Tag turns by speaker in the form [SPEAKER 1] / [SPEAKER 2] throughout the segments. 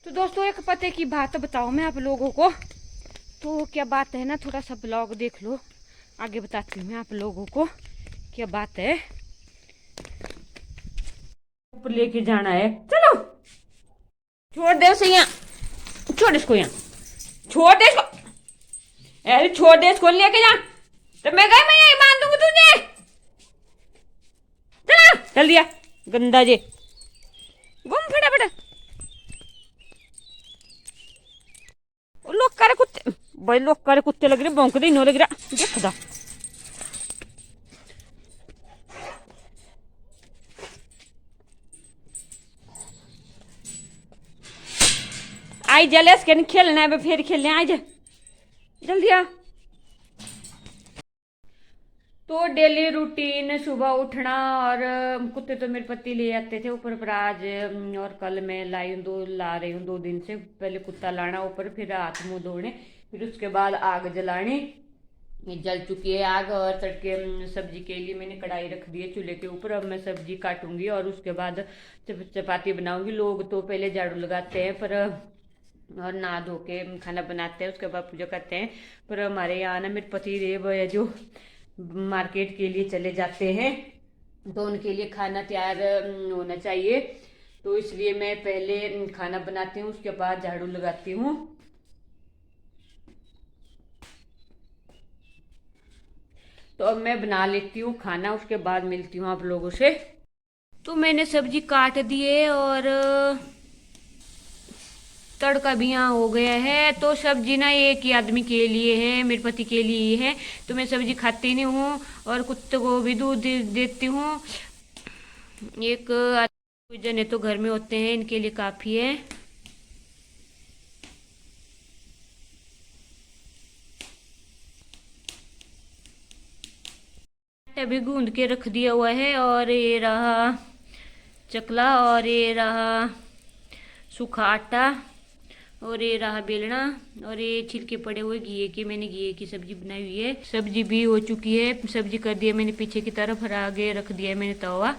[SPEAKER 1] तो दोस्तों एक पते की बात बताऊं मैं आप लोगों को। तो क्या बात है ना, थोड़ा सा ब्लॉग देख लो, आगे बताती हूँ मैं आप लोगों को क्या बात है। ऊपर लेके जाना है, चलो छोड़ दे उसे यहाँ, छोड़ इसको यहाँ, छोड़ दे इसको, अरे छोड़ दे इसको, लेके जा। तो मैं गई, मैं यही मान दूंगी तुझे। चला चल दिया गंदा जे, घूम फटाफट। लोग करे कुत्ते, भाई लोग करे कुत्ते लग रहे, भौंक दे इन्हों लग रहा देख दा। आई जलेस के खेलना है, फिर खेलने आ जा जल्दी आ। तो डेली रूटीन सुबह उठना, और कुत्ते तो मेरे पति ले आते थे ऊपर पर आज, और कल मैं लाई हूँ, ला रही हूँ 2 दिन से। पहले कुत्ता लाना ऊपर, फिर हाथ मुंह धोने, फिर उसके बाद आग जलानी। ये जल चुकी है आग, और तड़के सब्जी के लिए मैंने कढ़ाई रख दी है चूल्हे के ऊपर। अब मैं सब्जी काटूंगी और उसके बाद चपाती बनाऊंगी। लोग तो पहले झाड़ू लगाते हैं पर, और नहा धो के खाना बनाते हैं, उसके बाद पूजा करते हैं। पर हमारे यहाँ ना मेरे पति देव है जो मार्केट के लिए चले जाते हैं, तो उनके लिए खाना तैयार होना चाहिए। तो इसलिए मैं पहले खाना बनाती हूँ, उसके बाद झाड़ू लगाती हूँ। तो अब मैं बना लेती हूँ खाना, उसके बाद मिलती हूँ आप लोगों से। तो मैंने सब्जी काट दी है और तड़का भी यहाँ हो गया है। तो सब्जी ना एक ही आदमी के लिए है, मेरे पति के लिए ही है। तो मैं सब्जी खाती नहीं हूँ, और कुत्ते को भी दूध देती हूँ। एक कोई जने तो घर में होते हैं, इनके लिए काफ़ी है। अभी गूंद के रख दिया हुआ है, और ये रहा चकला, और ये रहा सूखा आटा, और ये रहा बेलना, और ये छिलके पड़े हुए घी की, मैंने घी की सब्जी बनाई हुई है। सब्जी भी हो चुकी है, सब्जी कर दी है मैंने पीछे की तरफ, और आगे रख दिया है मैंने तवा।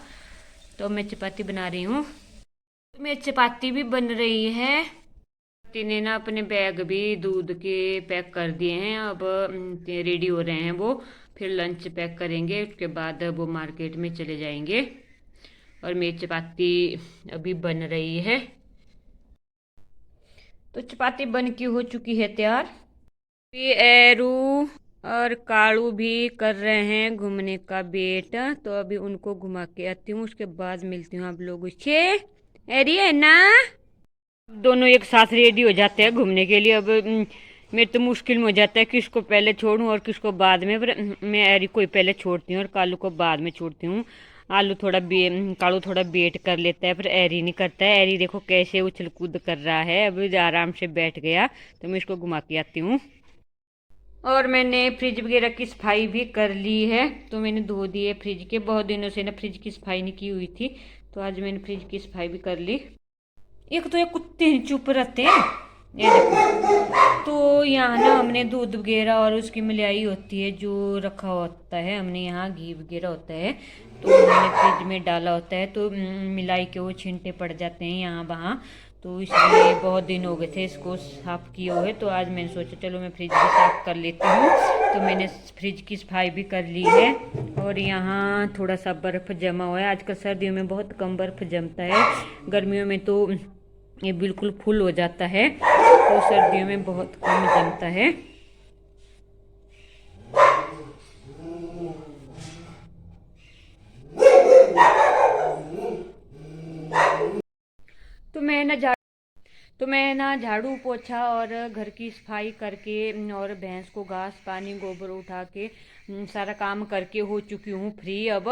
[SPEAKER 1] तो मैं चपाती बना रही हूँ। मेरी चपाती भी बन रही है। पति ने ना अपने बैग भी दूध के पैक कर दिए हैं, अब रेडी हो रहे हैं वो। फिर लंच पैक करेंगे, उसके बाद वो मार्केट में चले जाएंगे। और मेरी चपाती अभी बन रही है। तो चपाती बन की हो चुकी है तैयार। ये एरू और कालू भी कर रहे हैं घूमने का वेट, तो अभी उनको घुमा के आती हूँ, उसके बाद मिलती हूँ आप लोगों से। एरी है ना, दोनों एक साथ रेडी हो जाते हैं घूमने के लिए। अब मेरे तो मुश्किल में हो जाता है किसको पहले छोड़ूं और किसको बाद में, पर मैं एरी को ही पहले छोड़ती हूँ और कालू को बाद में छोड़ती हूँ। कालू थोड़ा वेट कर लेता है, पर एरी नहीं करता है। एरी देखो कैसे उछल कूद कर रहा है, अभी आराम से बैठ गया। तो मैं इसको घुमा के आती हूँ। और मैंने फ्रिज वगैरह की सफाई भी कर ली है। तो मैंने धो दिए फ्रिज के, बहुत दिनों से ना फ्रिज की सफाई नहीं की हुई थी, तो आज मैंने फ्रिज की सफाई भी कर ली। एक तो ये कुत्ते चुप रहते हैं, ये देखो। तो यहाँ ना हमने दूध वगैरह और उसकी मिलाई होती है जो रखा होता है, हमने यहाँ घी वगैरह होता है, तो मैंने फ्रिज में डाला होता है। तो मिलाई के वो छींटे पड़ जाते हैं यहाँ वहाँ, तो इसलिए बहुत दिन हो गए थे इसको साफ़ किए हुए। तो आज मैंने सोचा चलो मैं फ्रिज भी साफ़ कर लेती हूँ। तो मैंने फ्रिज की सफाई भी कर ली है। और यहाँ थोड़ा सा बर्फ़ जमा हुआ है, आजकल सर्दियों में बहुत कम बर्फ़ जमता है, गर्मियों में तो ये बिल्कुल फुल हो जाता है, तो सर्दियों में बहुत कम जमता है। तो मैं ना झाड़ू पोछा और घर की सफाई करके, और भैंस को घास पानी गोबर उठा के सारा काम करके हो चुकी हूँ फ्री अब।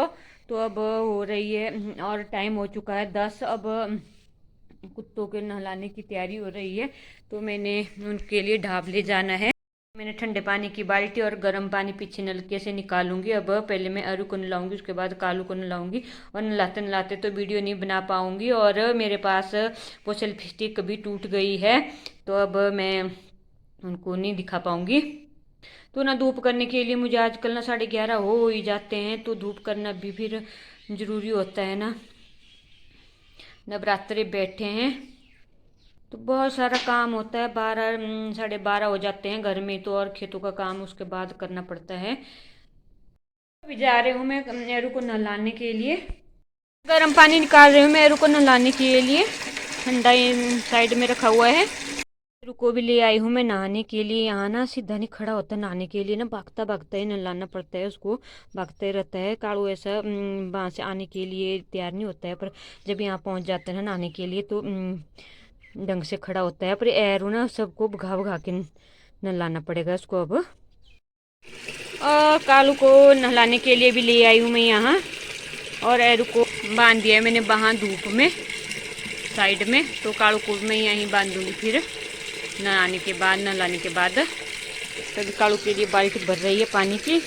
[SPEAKER 1] तो अब हो रही है, और टाइम हो चुका है 10। अब कुत्तों के नहलाने की तैयारी हो रही है, तो मैंने उनके लिए ढाब ले जाना है। मैंने ठंडे पानी की बाल्टी और गर्म पानी पीछे नलके से निकालूंगी। अब पहले मैं अरु को नहलाऊंगी, उसके बाद कालू को नहलाऊंगी। और नहलाते नहलाते तो वीडियो नहीं बना पाऊंगी, और मेरे पास वो सेल्फी स्टिक भी टूट गई है, तो अब मैं उनको नहीं दिखा पाऊंगी। तो ना धूप करने के लिए मुझे आजकल ना 11:30 हो ही जाते हैं, तो धूप करना भी फिर ज़रूरी होता है ना, नवरात्रे बैठे हैं। तो बहुत सारा काम होता है, 12 साढ़े 12 हो जाते हैं घर में, तो और खेतों का काम उसके बाद करना पड़ता है। अभी जा रही हूँ मैं एरू को नहलाने के लिए, गर्म पानी निकाल रही हूँ मैं एरू को नहलाने के लिए। ठंडा साइड में रखा हुआ है। एरू को भी ले आई हूँ मैं नहाने के लिए। यहाँ ना सीधा नहीं खड़ा होता नहाने के लिए ना, भागता भागता ही नहलाना पड़ता है उसको, भागता ही रहता है। कालू ऐसा वहाँ से आने के लिए तैयार नहीं होता है, पर जब यहाँ पहुँच जाता है ना नहाने के लिए तो ढंग से खड़ा होता है। पर एरू ना सबको भगा भगा के नहलाना पड़ेगा उसको अब। और कालू को नहलाने के लिए भी ले आई हूँ मैं यहाँ, और एरू को बांध दिया है मैंने वहाँ धूप में साइड में। तो कालू को मैं यहीं बांधूंगी फिर नहलाने के बाद। तभी कालू के लिए बाल्टी भर रही है पानी की।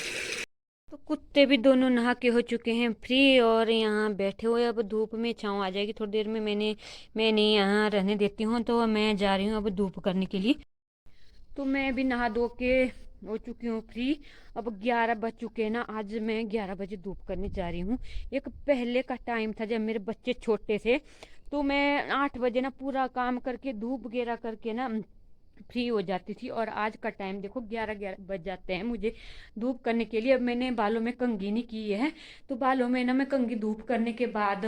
[SPEAKER 1] तो कुत्ते भी दोनों नहा के हो चुके हैं फ्री, और यहाँ बैठे हुए। अब धूप में छाँव आ जाएगी थोड़ी देर में, मैंने यहाँ रहने देती हूँ। तो मैं जा रही हूँ अब धूप करने के लिए। तो मैं भी नहा धो के हो चुकी हूँ फ्री। अब 11 बज चुके हैं ना, आज मैं 11 बजे धूप करने जा रही हूँ। एक पहले का टाइम था जब मेरे बच्चे छोटे थे, तो मैं 8 बजे ना पूरा काम करके धूप वगैरह करके ना फ्री हो जाती थी। और आज का टाइम देखो 11 बज जाते हैं मुझे धूप करने के लिए। अब मैंने बालों में कंघी नहीं की है, तो बालों में ना मैं कंघी धूप करने के बाद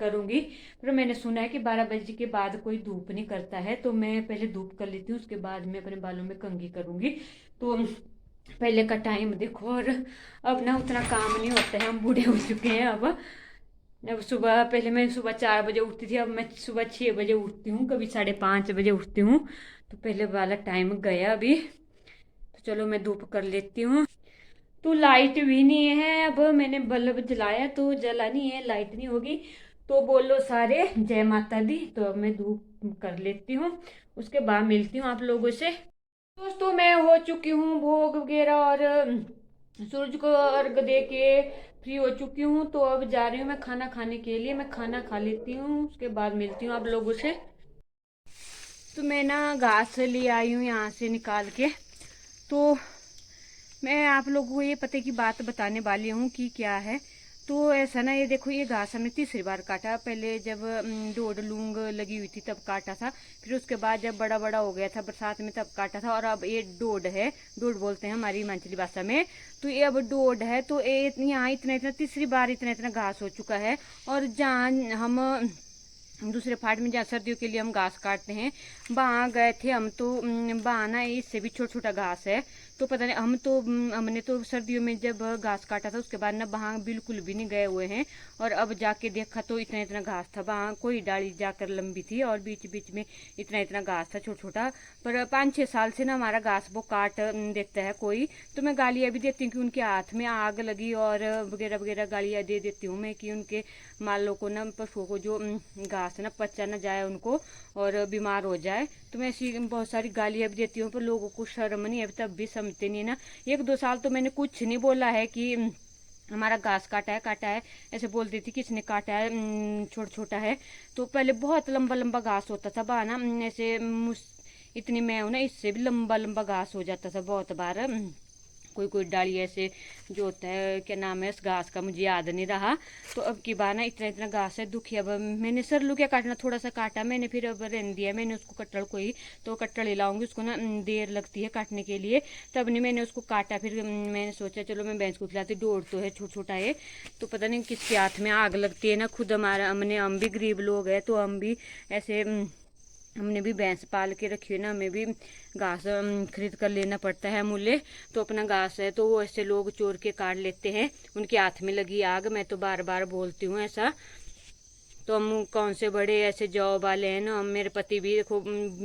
[SPEAKER 1] करूँगी। पर मैंने सुना है कि 12 बजे के बाद कोई धूप नहीं करता है, तो मैं पहले धूप कर लेती हूँ, उसके बाद मैं अपने बालों में कंघी करूँगी। तो पहले का टाइम देखो, और अब ना उतना काम नहीं होता है, हम बूढ़े हो चुके हैं अब सुबह, पहले मैं सुबह 4 बजे उठती थी, अब मैं सुबह 6 बजे उठती हूँ, कभी 5:30 बजे उठती हूँ। तो पहले वाला टाइम गया अभी। तो चलो मैं धूप कर लेती हूँ। तो लाइट भी नहीं है, अब मैंने बल्ब जलाया तो जला नहीं है, लाइट नहीं होगी तो बोलो सारे जय माता दी। तो अब मैं धूप कर लेती हूँ, उसके बाद मिलती हूँ आप लोगों से। दोस्तों मैं हो चुकी हूँ भोग वगैरह और सूरज को अर्घ दे के फ्री हो चुकी हूँ। तो अब जा रही हूँ मैं खाना खाने के लिए, मैं खाना खा लेती हूँ, उसके बाद मिलती हूँ आप लोगों से। तो मैं ना घास ले आई हूँ यहाँ से निकाल के। तो मैं आप लोगों को ये पते की बात बताने वाली हूँ कि क्या है। तो ऐसा ना, ये देखो ये घास हमने तीसरी बार काटा। पहले जब डोड लूंग लगी हुई थी तब काटा था, फिर उसके बाद जब बड़ा बड़ा हो गया था बरसात में तब काटा था, और अब ये डोड है, डोड बोलते हैं हमारी हिमाचली भाषा में। तो ये अब डोड है, तो ये यहाँ इतना इतना तीसरी बार इतना इतना घास हो चुका है। और जहाँ हम दूसरे फाट में जहाँ सर्दियों के लिए हम घास काटते हैं वहाँ गए थे हम, तो वहाँ ना इससे भी छोटा छोटा घास है। तो पता नहीं हमने तो सर्दियों में जब घास काटा था उसके बाद ना वहाँ बिल्कुल भी नहीं गए हुए हैं। और अब जाके देखा तो इतना इतना घास था, वहाँ कोई डाली जाकर लंबी थी और बीच बीच में इतना इतना घास था छोटा छोटा। पर 5-6 साल से ना हमारा घास वो काट देता है कोई। तो मैं गालियाँ भी देती हूँ कि उनके हाथ में आग लगी और वगैरह वगैरह गालियाँ दे देती हूँ मैं, कि उनके मालों को ना, पशुओं को जो घास ना पचा ना जाए उनको और बीमार हो जाए। तो मैं ऐसी बहुत सारी गालियाँ भी देती हूँ, पर लोगों को शर्म नहीं है, तब भी समझते नहीं है ना। 1-2 साल तो मैंने कुछ नहीं बोला है कि हमारा घास काटा है, ऐसे बोलती थी किसने काटा है, छोटा छोटा है। तो पहले बहुत लंबा लंबा घास होता था बहाना, ऐसे इतनी मैं हूँ ना, इससे भी लंबा लंबा घास हो जाता था बहुत बार। कोई कोई डाली ऐसे जो होता है, क्या नाम है उस घास का मुझे याद नहीं रहा। तो अब की बार ना इतना इतना घास है दुखी। अब मैंने सरलू क्या काटना, थोड़ा सा काटा मैंने, फिर अब रहने दिया मैंने उसको कट्टड़ को ही। तो कट्टड़ ले लाऊंगी, उसको ना देर लगती है काटने के लिए, तब नहीं मैंने उसको काटा। फिर मैंने सोचा चलो मैं भैंस को खिलाती, डोर तो है छोटा छोटा है। तो पता नहीं किसके हाथ में आग लगती है ना, खुद हमारा हम भी गरीब लोग हैं, तो हम भी ऐसे हमने भी भैंस पाल के रखी है ना, हमें भी घास खरीद कर लेना पड़ता है मूल्य। तो अपना घास है तो वो ऐसे लोग चोर के काट लेते हैं, उनके हाथ में लगी आग। मैं तो बार बार बोलती हूँ ऐसा। तो हम कौन से बड़े ऐसे जॉब वाले हैं ना, हम मेरे पति भी देखो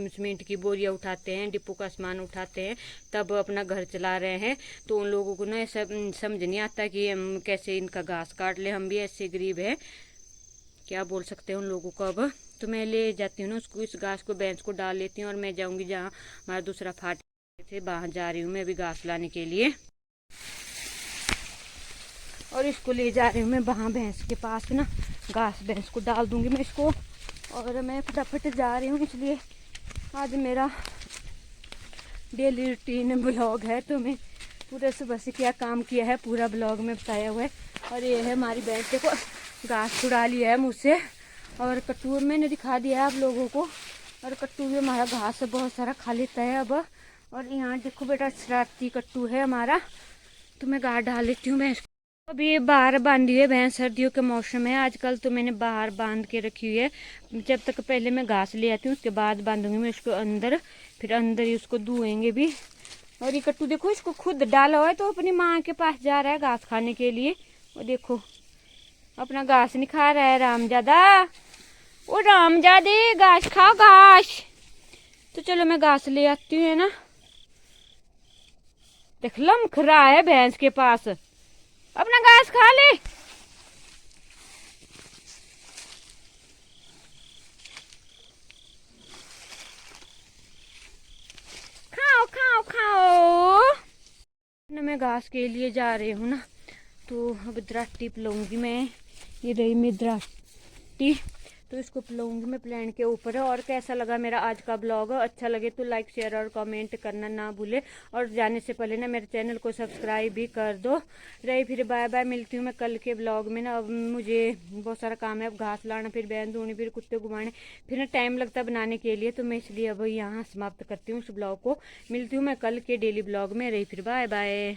[SPEAKER 1] सीमेंट की बोरियाँ उठाते हैं, डिपो का सामान उठाते हैं, तब अपना घर चला रहे हैं। तो उन लोगों को ना ऐसा समझ नहीं आता कि हम कैसे इनका घास काट ले, हम भी ऐसे गरीब हैं, क्या बोल सकते हैं उन लोगों को। अब तो मैं ले जाती हूँ ना उसको, इस घास को भैंस को डाल लेती हूँ, और मैं जाऊँगी जहाँ हमारा दूसरा फाट थे वहाँ जा रही हूँ मैं अभी घास लाने के लिए। और इसको ले जा रही हूँ मैं वहाँ भैंस के पास ना, घास भैंस को डाल दूँगी मैं इसको। और मैं फटाफट जा रही हूँ, इसलिए आज मेरा डेली रूटीन ब्लॉग है। तो मैं पूरे सुबह से क्या काम किया है पूरा ब्लॉग में बताया हुआ है। और ये है हमारी भैंस, देखो घास छुड़ा लिया है मुझसे, और कटोर मैंने दिखा दिया है आप लोगों को। और कट्टू भी हमारा घास बहुत सारा खा लेता है अब। और यहाँ देखो बेटा शरारती कट्टू है हमारा, तो मैं घास डाल लेती हूँ भैंस को। अभी ये बाहर बांधी हुई है भैंस, सर्दियों के मौसम है आजकल, तो मैंने बाहर बांध के रखी हुई है। जब तक पहले मैं घास ले आती हूँ उसके बाद बांधूंगी मैं उसको अंदर, फिर अंदर ही उसको दुएंगे भी। और ये कट्टू देखो इसको खुद डाला हुआ है, तो अपनी माँ के पास जा रहा है घास खाने के लिए। वो देखो अपना घास नहीं खा रहा है रामजादा। ओ रामजादे घास खाओ घास। तो चलो मैं घास ले आती हूँ, है ना। देख लमक रहा है भैंस के पास, अपना घास खा ले। खाओ खाओ खाओ ना। मैं घास के लिए जा रही हूँ ना, तो अब दराटी पिलाऊंगी मैं। ये रही मेरी दराटी, तो इसको पिलाऊंगी मैं प्लान के ऊपर है। और कैसा लगा मेरा आज का ब्लॉग, अच्छा लगे तो लाइक शेयर और कमेंट करना ना भूले। और जाने से पहले ना मेरे चैनल को सब्सक्राइब भी कर दो। रही फिर बाय बाय, मिलती हूँ मैं कल के ब्लॉग में ना। अब मुझे बहुत सारा काम है, अब घास लाना, फिर बैन धोनी, फिर कुत्ते घुमाने, फिर ना टाइम लगता है बनाने के लिए, तो मैं इसलिए अब यहाँ समाप्त करती हूँ इस ब्लॉग को। मिलती हूँ मैं कल के डेली ब्लॉग में। रही फिर बाय बाय।